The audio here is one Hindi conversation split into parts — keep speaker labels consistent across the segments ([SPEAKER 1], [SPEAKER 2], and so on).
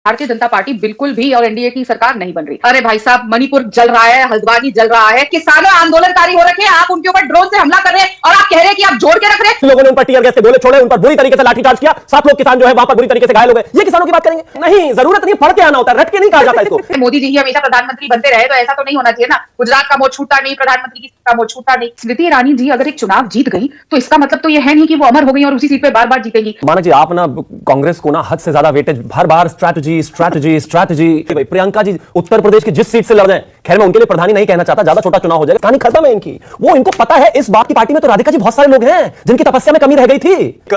[SPEAKER 1] भारतीय जनता पार्टी बिल्कुल भी और एनडीए की सरकार नहीं बन रही। अरे भाई साहब, मणिपुर जल रहा है, हल्द्वानी जल रहा है, किसानों आंदोलनकारी हो रखे हैं, आप उनके ऊपर ड्रोन से हमला कर रहे हैं और आप कह रहे हैं कि आप जोड़ के रख रहे हैं।
[SPEAKER 2] लोगों ने उन पर टीयर गैस के गोले छोड़े, उन पर बुरी तरीके से लाठीचार्ज किया, 7 लोग किसान जो है वहां पर बुरी तरीके से घायल हो गए। ये किसानों की बात करेंगे? नहीं, जरूरत नहीं, पढ़ के आना होता है, रट के नहीं कहा जाता इसको।
[SPEAKER 1] मोदी जी ही हमेशा प्रधानमंत्री बनते रहे तो ऐसा तो नहीं होना चाहिए ना। गुजरात का मोह छूटा नहीं, प्रधानमंत्री का मोह छूटा नहीं। स्मृति ईरानी जी अगर एक चुनाव जीत गई तो इसका मतलब तो यह है नहीं कि वो अमर हो गई और उसी सीट पे बार बार जीतेंगी।
[SPEAKER 2] मानक जी, आप ना कांग्रेस को ना हद से ज्यादा वेटेज हर बार strategy strategy strategy. Priyanka ji Uttar Pradesh की जिस सीट से लड़ जाए, खैर मैं उनके लिए प्रधानी नहीं कहना चाहता, ज्यादा छोटा चुनाव हो जाएगा, कहानी खत्म है इनकी। वो इनको पता है इस बात की पार्टी में तो राधिका जी बहुत सारे लोग हैं जिनकी तपस्या में कमी रह गई थी।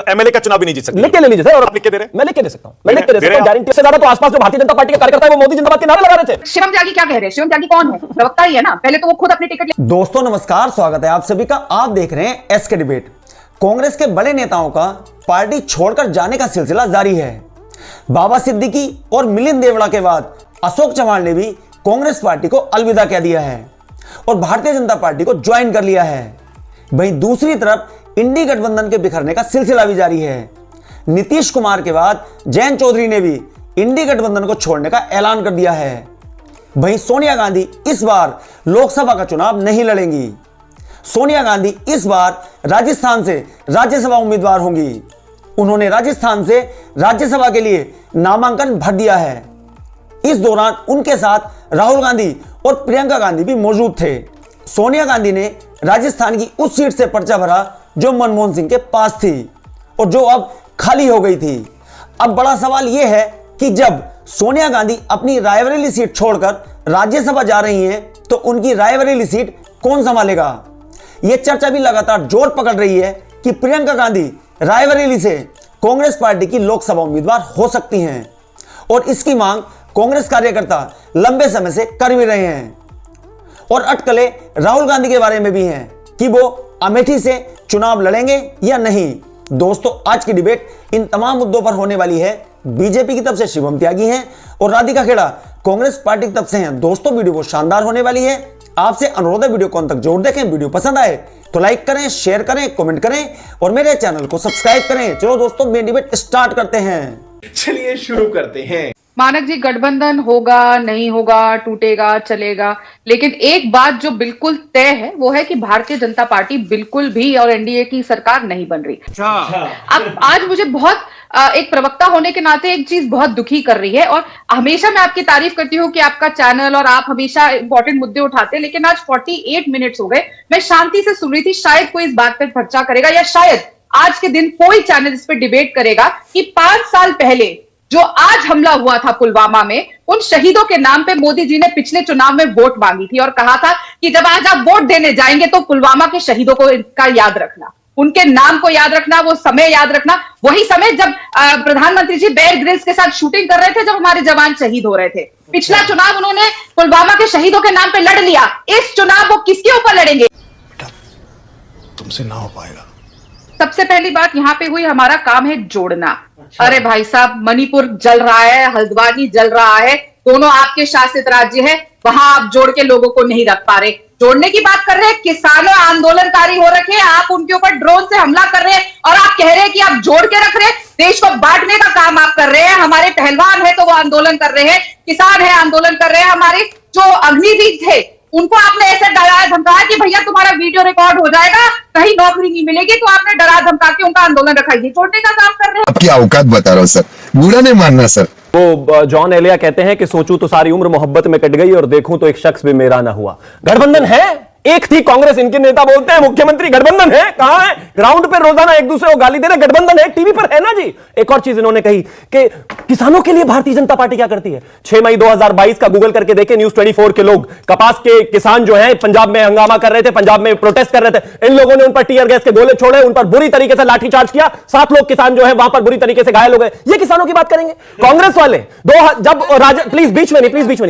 [SPEAKER 3] एमएलए का चुनाव भी नहीं जीत सकते।
[SPEAKER 2] लिख के ले लीजिए सर। और
[SPEAKER 3] आप लिख के दे रहे हैं?
[SPEAKER 2] मैं लिख के दे सकता हूं, मैं लिख के दे सकता हूं गारंटी से ज्यादा। तो आसपास जो भारतीय जनता पार्टी के कार्यकर्ता है वो मोदी जिंदाबाद के नारे लगा रहे थे।
[SPEAKER 1] शिवम त्यागी क्या कह रहे हैं? शिवम त्यागी कौन है? प्रवक्ता ही है ना। पहले तो वो खुद अपनी टिकट।
[SPEAKER 4] दोस्तों नमस्कार, स्वागत है आप सभी का। आप देख रहे हैं एसके डिबेट। कांग्रेस के बड़े नेताओं का पार्टी छोड़कर जाने का सिलसिला जारी है। बाबा सिद्दीकी और मिलिंद देवड़ा के बाद अशोक चव्हाण ने भी कांग्रेस पार्टी को अलविदा कह दिया है और भारतीय जनता पार्टी को ज्वाइन कर लिया है। वहीं दूसरी तरफ इंडी गठबंधन के बिखरने का सिलसिला भी जारी है। नीतीश कुमार के बाद जयंत चौधरी ने भी इंडी गठबंधन को छोड़ने का ऐलान कर दिया है। वहीं सोनिया गांधी इस बार लोकसभा का चुनाव नहीं लड़ेंगी। सोनिया गांधी इस बार राजस्थान से राज्यसभा उम्मीदवार होंगी। उन्होंने राजस्थान से राज्यसभा के लिए नामांकन भर दिया है। इस दौरान उनके साथ राहुल गांधी और प्रियंका गांधी भी मौजूद थे। सोनिया गांधी ने राजस्थान की उस सीट से पर्चा भरा जो मनमोहन सिंह के पास थी और जो अब खाली हो गई थी। अब बड़ा सवाल यह है कि जब सोनिया गांधी अपनी रायबरेली सीट छोड़कर राज्यसभा जा रही हैं तो उनकी रायबरेली सीट कौन संभालेगा। यह चर्चा भी लगातार जोर पकड़ रही है कि प्रियंका गांधी रायबरेली से कांग्रेस पार्टी की लोकसभा उम्मीदवार हो सकती हैं और इसकी मांग कांग्रेस कार्यकर्ता लंबे समय से कर भी रहे हैं। और अटकलें राहुल गांधी के बारे में भी हैं कि वो अमेठी से चुनाव लड़ेंगे या नहीं। दोस्तों आज की डिबेट इन तमाम मुद्दों पर होने वाली है। बीजेपी की तरफ से शिवम त्यागी हैं और राधिका खेड़ा कांग्रेस पार्टी की तरफ से हैं। दोस्तों वीडियो बहुत शानदार होने वाली है। आपसे अनुरोध है वीडियो को अंत तक जरूर देखें। वीडियो पसंद आए तो लाइक करें, शेयर करें, कमेंट करें और मेरे चैनल को सब्सक्राइब करें। चलो दोस्तों मेन डिबेट स्टार्ट करते हैं।
[SPEAKER 3] चलिए शुरू करते हैं।
[SPEAKER 1] मानक जी, गठबंधन होगा नहीं होगा, टूटेगा चलेगा, लेकिन एक बात जो बिल्कुल तय है वो है कि भारतीय जनता पार्टी बिल्कुल भी और एनडीए की सरकार नहीं बन रही। अब आज मुझे बहुत एक प्रवक्ता होने के नाते एक चीज बहुत दुखी कर रही है। और हमेशा मैं आपकी तारीफ करती हूँ कि आपका चैनल और आप हमेशा इंपॉर्टेंट मुद्दे उठाते हैं, लेकिन आज 48 मिनट्स हो गए, मैं शांति से सुन रही थी। शायद कोई इस बात पर चर्चा करेगा या शायद आज के दिन कोई चैनल इस पर डिबेट करेगा कि 5 साल पहले जो आज हमला हुआ था पुलवामा में, उन शहीदों के नाम पे मोदी जी ने पिछले चुनाव में वोट मांगी थी और कहा था कि जब आज आप वोट देने जाएंगे तो पुलवामा के शहीदों को का याद रखना, उनके नाम को याद रखना, वो समय याद रखना। वही समय जब प्रधानमंत्री जी बेयर ग्रिल्स के साथ शूटिंग कर रहे थे, जब हमारे जवान शहीद हो रहे थे। पिछला चुनाव उन्होंने पुलवामा के शहीदों के नाम पे लड़ लिया। इस चुनाव वो किसके ऊपर लड़ेंगे?
[SPEAKER 3] तुमसे ना हो पाएगा।
[SPEAKER 1] सबसे पहली बात यहाँ पे हुई, हमारा काम है जोड़ना। अरे भाई साहब, मणिपुर जल रहा है, हल्द्वानी जल रहा है, दोनों आपके शासित राज्य है, वहां आप जोड़ के लोगों को नहीं रख पा रहे। जोड़ने की बात कर रहे हैं, किसानों आंदोलनकारी हो रखे हैं, आप उनके ऊपर ड्रोन से हमला कर रहे हैं और आप कह रहे हैं कि आप जोड़ के रख रहे हैं। देश को बांटने का काम आप कर रहे हैं। हमारे पहलवान है तो वो आंदोलन कर रहे हैं, किसान है आंदोलन कर रहे हैं, हमारे जो अग्निवीर थे उनको आपने ऐसे डराया धमकाया कि भैया तुम्हारा वीडियो रिकॉर्ड हो जाएगा, कहीं नौकरी नहीं मिलेगी, तो आपने डरा धमका के उनका आंदोलन रखा। ये छोड़ने का काम कर रहे हैं।
[SPEAKER 5] आपकी औकात बता रहा हूं सर, बुरा नहीं मानना सर।
[SPEAKER 2] वो जॉन एलिया कहते हैं कि सोचूं तो सारी उम्र मोहब्बत में कट गई और देखूं तो एक शख्स भी मेरा ना हुआ। गठबंधन है, एक थी कांग्रेस, इनके नेता बोलते हैं मुख्यमंत्री गठबंधन है। कहां है? ग्राउंड पे रोजाना एक दूसरे को गाली दे रहे, गठबंधन है, टीवी पर है ना जी। एक और चीज इन्होंने कही कि किसानों के लिए भारतीय जनता पार्टी क्या करती है। 6 मई 2022 का गूगल करके देखें, न्यूज 24 के लोग, कपास के किसान जो हैं पंजाब में हंगामा कर रहे थे, पंजाब में प्रोटेस्ट कर रहे थे, इन लोगों ने उन पर टीयर गैस के गोले छोड़े, उन पर बुरी तरीके से लाठीचार्ज किया, 7 लोग किसान जो है वहां पर बुरी तरीके से घायल हो गए। ये किसानों की बात करेंगे। कांग्रेस वाले जब प्लीज बीच में नहीं, रिक्वेस्ट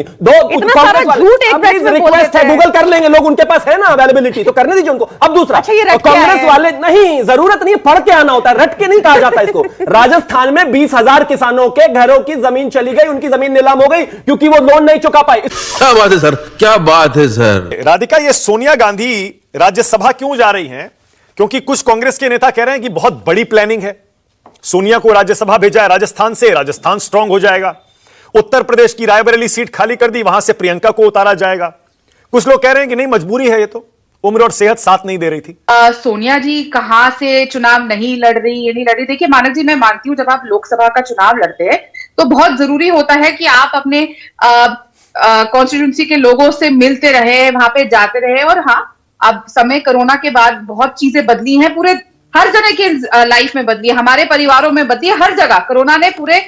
[SPEAKER 2] है, गूगल कर लेंगे लोग, उनके पास है ना अवेलेबिलिटी, तो करने दीजिए उनको। अब दूसरा, कांग्रेस वाले नहीं, जरूरत नहीं, पढ़ के आना होता है, रट के नहीं कहा जाता इसको। राजस्थान में 20,000 किसानों के घरों की जमीन चली गई, उनकी जमीन नीलाम हो गई क्योंकि वो लोन नहीं चुका पाए।
[SPEAKER 6] क्या बात है सर, क्या बात है सर।
[SPEAKER 3] राधिका, ये सोनिया गांधी राज्यसभा क्यों जा रही हैं? क्योंकि कुछ कांग्रेस के नेता कह रहे हैं कि बहुत बड़ी प्लानिंग है, सोनिया को राज्यसभा भेजा है राजस्थान से, राजस्थान स्ट्रांग हो जाएगा। उत्तर प्रदेश की रायबरेली सीट खाली कर दी, वहां से प्रियंका को उतारा जाएगा। कुछ लोग कह रहे हैं कि नहीं, मजबूरी है, ये तो उम्र और सेहत साथ नहीं दे रही थी।
[SPEAKER 1] सोनिया जी कहां से चुनाव नहीं लड़ रही, ये नहीं लड़ रही। देखिए मानक जी, मैं मानती हूँ जब आप लोकसभा का चुनाव लड़ते हैं तो बहुत जरूरी होता है कि आप अपने कॉन्स्टिट्यूंसी के लोगों से मिलते रहे, वहां पे जाते रहे। और हाँ, अब समय कोरोना के बाद बहुत चीजें बदली हैं, पूरे हर जने के लाइफ में बदली है, हमारे परिवारों में बदली है, हर जगह कोरोना ने पूरे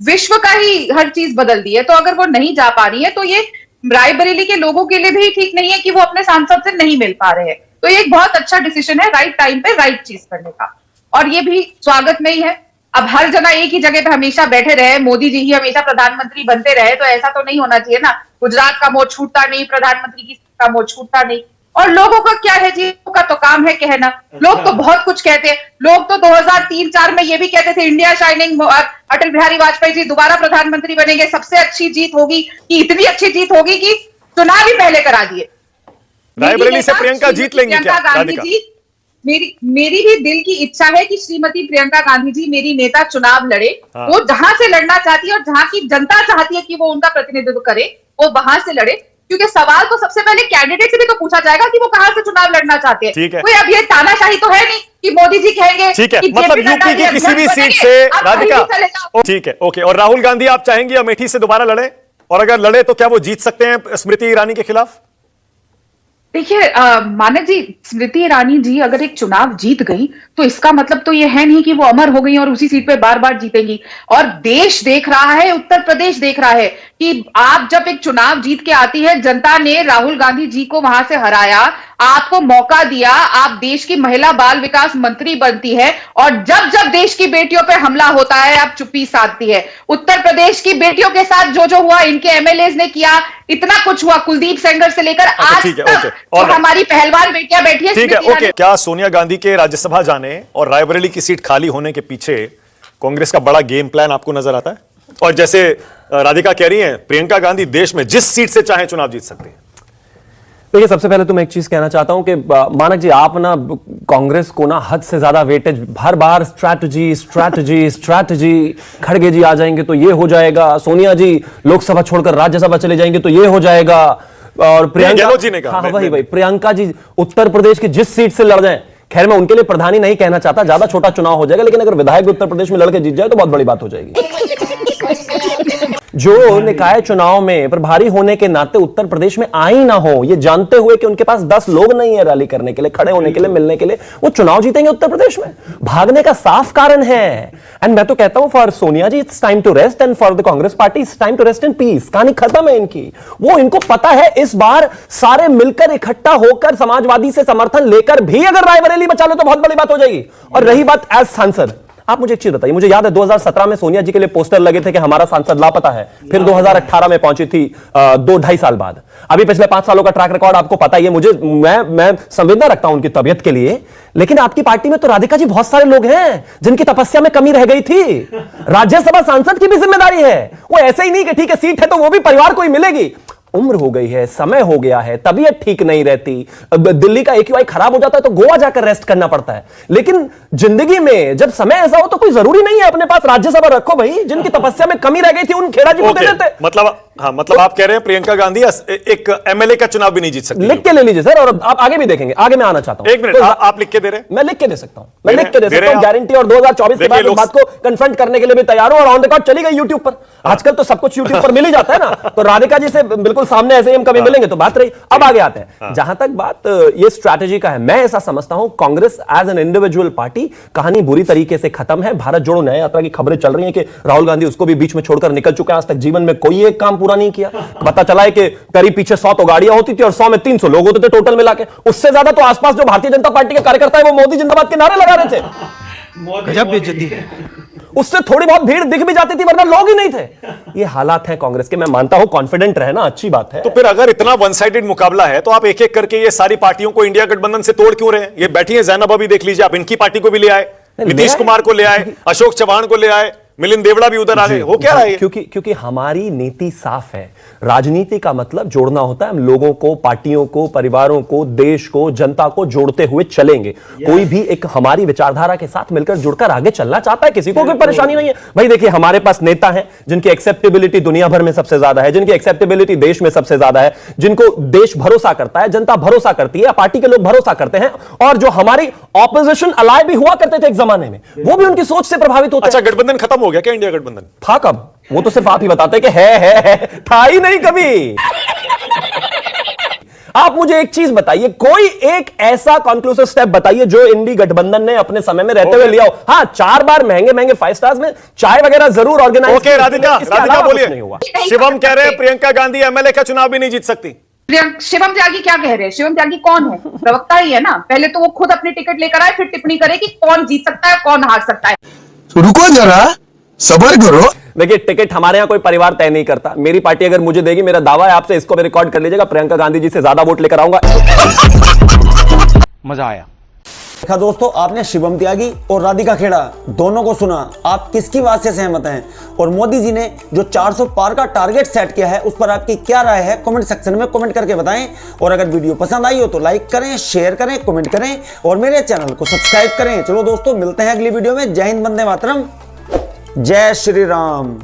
[SPEAKER 1] विश्व का ही हर चीज बदल दी है। तो अगर वो नहीं जा पा रही है तो ये रायबरेली के लोगों के लिए भी ठीक नहीं है कि वो अपने सांसद से नहीं मिल पा रहे हैं। तो ये एक बहुत अच्छा डिसीजन है, राइट टाइम पे राइट चीज करने का, और ये भी स्वागत में ही है। अब हर जगह एक ही जगह पे हमेशा बैठे रहे, मोदी जी ही हमेशा प्रधानमंत्री बनते रहे, तो ऐसा तो नहीं होना चाहिए ना। गुजरात का मोह छूटता नहीं, प्रधानमंत्री की का मोह छूटता नहीं। और लोगों का क्या है जी, का तो काम है कहना। लोग तो बहुत कुछ कहते हैं। लोग तो 2003-4 में ये भी कहते थे इंडिया शाइनिंग, अटल बिहारी वाजपेयी जी दोबारा प्रधानमंत्री बनेंगे, सबसे अच्छी जीत होगी, कि इतनी अच्छी जीत होगी कि चुनाव ही पहले करा दिए।
[SPEAKER 3] रायबरेली से प्रियंका जीत लेंगी क्या?
[SPEAKER 1] गांधी जी, मेरी भी दिल की इच्छा है कि श्रीमती प्रियंका गांधी जी मेरी नेता चुनाव लड़े।
[SPEAKER 3] हाँ।
[SPEAKER 1] वो जहां से लड़ना चाहती है और जहां की जनता चाहती है कि वो उनका प्रतिनिधित्व करे, वो वहां से लड़े। क्योंकि सवाल तो सबसे पहले कैंडिडेट से भी तो पूछा जाएगा कि वो कहां से चुनाव लड़ना चाहते हैं।
[SPEAKER 3] ठीक है।
[SPEAKER 1] कोई अब ये तानाशाही तो है नहीं कि मोदी जी कहेंगे,
[SPEAKER 3] ठीक है,
[SPEAKER 1] कि
[SPEAKER 3] मतलब
[SPEAKER 1] JP नड्डा
[SPEAKER 3] यूपी की
[SPEAKER 1] जी
[SPEAKER 3] किसी भी
[SPEAKER 1] अध्यक्ष
[SPEAKER 3] सीट
[SPEAKER 1] बनेंगे,
[SPEAKER 3] से
[SPEAKER 1] आप
[SPEAKER 3] राधिका,
[SPEAKER 1] कहीं भी चले जाओ।
[SPEAKER 3] ठीक है, ओके। और राहुल गांधी आप चाहेंगे अमेठी से दोबारा लड़े, और अगर लड़े तो क्या वो जीत सकते हैं स्मृति ईरानी के खिलाफ?
[SPEAKER 1] देखिए मानक जी, स्मृति ईरानी जी अगर एक चुनाव जीत गई तो इसका मतलब तो ये है नहीं कि वो अमर हो गई और उसी सीट पे बार बार जीतेंगी। और देश देख रहा है, उत्तर प्रदेश देख रहा है कि आप जब एक चुनाव जीत के आती है, जनता ने राहुल गांधी जी को वहां से हराया, आपको मौका दिया, आप देश की महिला बाल विकास मंत्री बनती है, और जब जब देश की बेटियों पे हमला होता है आप चुप्पी साधती है। उत्तर प्रदेश की बेटियों के साथ जो जो हुआ, इनके एमएलएज ने किया, इतना कुछ हुआ, कुलदीप सेंगर से लेकर आज
[SPEAKER 3] ठीक है,
[SPEAKER 1] तक
[SPEAKER 3] ओके।
[SPEAKER 1] जो हमारी पहलवान बेटियां बैठी है।
[SPEAKER 3] ठीक है, ओके। क्या सोनिया गांधी के राज्यसभा जाने और रायबरेली की सीट खाली होने के पीछे कांग्रेस का बड़ा गेम प्लान आपको नजर आता है? और जैसे राधिका कह रही हैं, प्रियंका गांधी देश में जिस सीट से चाहे चुनाव जीत सकती है।
[SPEAKER 2] देखिए, सबसे पहले तो मैं एक चीज कहना चाहता हूं कि मानक जी, आप ना कांग्रेस को ना हद से ज्यादा वेटेज, हर बार स्ट्रैटेजी स्ट्रैटेजी स्ट्रैटेजी, खड़गे जी आ जाएंगे तो ये हो जाएगा, सोनिया जी लोकसभा छोड़कर राज्यसभा चले जाएंगे तो ये हो जाएगा, और प्रियंका
[SPEAKER 3] जी ने कहा,
[SPEAKER 2] हाँ वही प्रियंका जी उत्तर प्रदेश की जिस सीट से लड़ जाए, खैर मैं उनके लिए प्रधानी नहीं कहना चाहता, ज्यादा छोटा चुनाव हो जाएगा, लेकिन अगर विधायक उत्तर प्रदेश में लड़के जीत जाए तो बहुत बड़ी बात हो जाएगी। जो निकाय चुनाव में प्रभारी होने के नाते उत्तर प्रदेश में आई ना हो, ये जानते हुए कि उनके पास 10 लोग नहीं है रैली करने के लिए, खड़े होने के लिए, मिलने के लिए, वो चुनाव जीतेंगे उत्तर प्रदेश में, भागने का साफ कारण है। एंड मैं तो कहता हूं for Sonia ji it's time to rest, and for the Congress party it's time to rest in peace. कहानी खत्म है इनकी। वो इनको पता है इस बार सारे मिलकर इकट्ठा होकर समाजवादी से समर्थन लेकर भी अगर रायबरेली बचा लो तो बहुत बड़ी बात हो जाएगी। और रही बात एज सांसद, आप मुझे एक चीज बताइए, मुझे याद है 2017 में सोनिया जी के लिए पोस्टर लगे थे कि हमारा सांसद लापता है, फिर 2018 में पहुंची थी 2-2.5 साल बाद। अभी पिछले 5 सालों का ट्रैक रिकॉर्ड आपको पता ही है। मुझे मैं संवेदना रखता हूं उनकी तबियत के लिए, लेकिन आपकी पार्टी में तो राधिका जी बहुत सारे लोग हैं जिनकी तपस्या में कमी रह गई थी। राज्यसभा सांसद की भी जिम्मेदारी है। वो ऐसे ही नहीं कि ठीक है सीट है तो वो भी परिवार को ही मिलेगी। उम्र हो गई है, समय हो गया है, तबीयत ठीक नहीं रहती, दिल्ली का AQI खराब हो जाता है तो गोवा जाकर रेस्ट करना पड़ता है। लेकिन जिंदगी में जब समय ऐसा हो तो कोई जरूरी नहीं है अपने पास राज्यसभा रखो भाई। जिनकी तपस्या में कमी रह गई थी उन खेड़ा जी को दे देते।
[SPEAKER 3] मतलब हाँ, मतलब आप कह रहे हैं प्रियंका गांधी एक MLA का चुनाव भी नहीं जीत सकती।
[SPEAKER 2] लिख के ले लीजिए सर, और आप आगे भी देखेंगे। आगे मैं आना चाहता हूं।
[SPEAKER 3] एक मिनट, आप लिख के दे रहे हैं?
[SPEAKER 2] मैं लिख के दे सकता हूं, मैं लिख के दे सकता हूं
[SPEAKER 3] आप?
[SPEAKER 2] गारंटी। और 2024 के बाद इस बात को कन्फ्रंट करने के लिए भी तैयार हूं, और ऑन रिकॉर्ड चली गई यूट्यूब पर। आजकल तो सब कुछ यूट्यूब पर मिल ही जाता है ना, तो राधिका जी से बिल्कुल सामने ऐसे ही हम कभी मिलेंगे तो बात रही। अब आगे आते हैं, जहां तक बात ये स्ट्रैटेजी का है, मैं ऐसा समझता हूं Congress as an individual party कहानी बुरी तरीके से खत्म है। भारत जोड़ो न्याय यात्रा की खबरें चल रही हैं कि राहुल गांधी उसको भी बीच में छोड़कर निकल चुके हैं। आज तक जीवन में कोई एक काम पूरा नहीं किया। पता चला है कि करीब पीछे 100 तो गाड़ियां होती थी और 100 में 300 लोग होते थे टोटल मिला के। उससे ज्यादा तो आसपास जो भारतीय जनता पार्टी के कार्यकर्ता है वो मोदी जिंदाबाद के नारे लगा रहे थे।
[SPEAKER 6] गजब बेइज्जती है।
[SPEAKER 2] उससे थोड़ी बहुत भीड़ दिख भी जाती थी, वरना लोग ही नहीं थे। ये हालात हैं कांग्रेस के। मैं मानता हूं कॉन्फिडेंट रहना अच्छी बात है।
[SPEAKER 3] तो फिर अगर इतना वन साइडेड मुकाबला है तो आप एक एक करके ये सारी पार्टियों को इंडिया गठबंधन से तोड़ क्यों रहे हैं? ये बैठी है जैनब, अभी देख लीजिए, आप इनकी पार्टी को भी ले आए, नीतीश कुमार को ले आए, अशोक चव्हाण को ले आए, मिलिंद देवड़ा भी उधर आ गए, हो क्या रहा है?
[SPEAKER 2] क्योंकि हमारी नीति साफ है। राजनीति का मतलब जोड़ना होता है। हम लोगों को, पार्टियों को, परिवारों को, देश को, जनता को जोड़ते हुए चलेंगे। कोई भी एक हमारी विचारधारा के साथ मिलकर जुड़कर आगे चलना चाहता है, किसी को कोई परेशानी नहीं है। भाई देखिए, हमारे पास नेता हैं जिनकी एक्सेप्टेबिलिटी दुनिया भर में सबसे ज्यादा है, जिनकी एक्सेप्टेबिलिटी देश में सबसे ज्यादा है, जिनको देश भरोसा करता है, जनता भरोसा करती है, पार्टी के लोग भरोसा करते हैं, और जो हमारी ऑपोजिशन अलाय भी हुआ करते थे एक जमाने में, वो भी उनकी सोच से प्रभावित होते हैं।
[SPEAKER 3] अच्छा, गठबंधन खत्म हो गया क्या? इंडिया गठबंधन
[SPEAKER 2] था कब? वो तो सिर्फ आप ही बताते कि है, था ही नहीं कभी। आप मुझे एक चीज बताइए, कोई एक ऐसा कंक्लूसिव स्टेप बताइए जो इंडी गठबंधन ने अपने समय में रहते हुए लिया हो। हाँ, 4 बार महंगे 5 स्टार्स में चाय वगैरह जरूर ऑर्गेनाइज।
[SPEAKER 3] ओके, राधिका बोलिए। शिवम कह रहे हैं प्रियंका गांधी एमएलए का चुनाव भी नहीं जीत सकती।
[SPEAKER 1] शिवम त्यागी क्या कह रहे हैं? शिवम त्यागी कौन है? प्रवक्ता ही है ना। पहले तो वो खुद अपनी टिकट लेकर आए, फिर टिप्पणी करे कि कौन जीत सकता है, कौन हार सकता है।
[SPEAKER 5] रुको जरा, सबर करो।
[SPEAKER 2] देखिए, टिकट हमारे यहां कोई परिवार तय नहीं करता। मेरी पार्टी अगर मुझे देगी, मेरा दावा है आपसे, इसको भी रिकॉर्ड कर लीजिएगा, प्रियंका गांधी जी से ज्यादा वोट लेकर आऊंगा।
[SPEAKER 6] मजा आया।
[SPEAKER 4] देखा दोस्तों, आपने शिवम त्यागी और राधिका खेड़ा दोनों को सुना। आप किसकी बात से सहमत हैं? और मोदी जी ने जो 400 पार का टारगेट सेट किया है, उस पर आपकी क्या राय है? कमेंट सेक्शन में कमेंट करके बताएं। और अगर वीडियो पसंद आई हो तो लाइक करें, शेयर करें, कमेंट करें और मेरे चैनल को सब्सक्राइब करें। चलो दोस्तों, मिलते हैं अगली वीडियो में। जय हिंद, वंदे मातरम, जय श्री राम।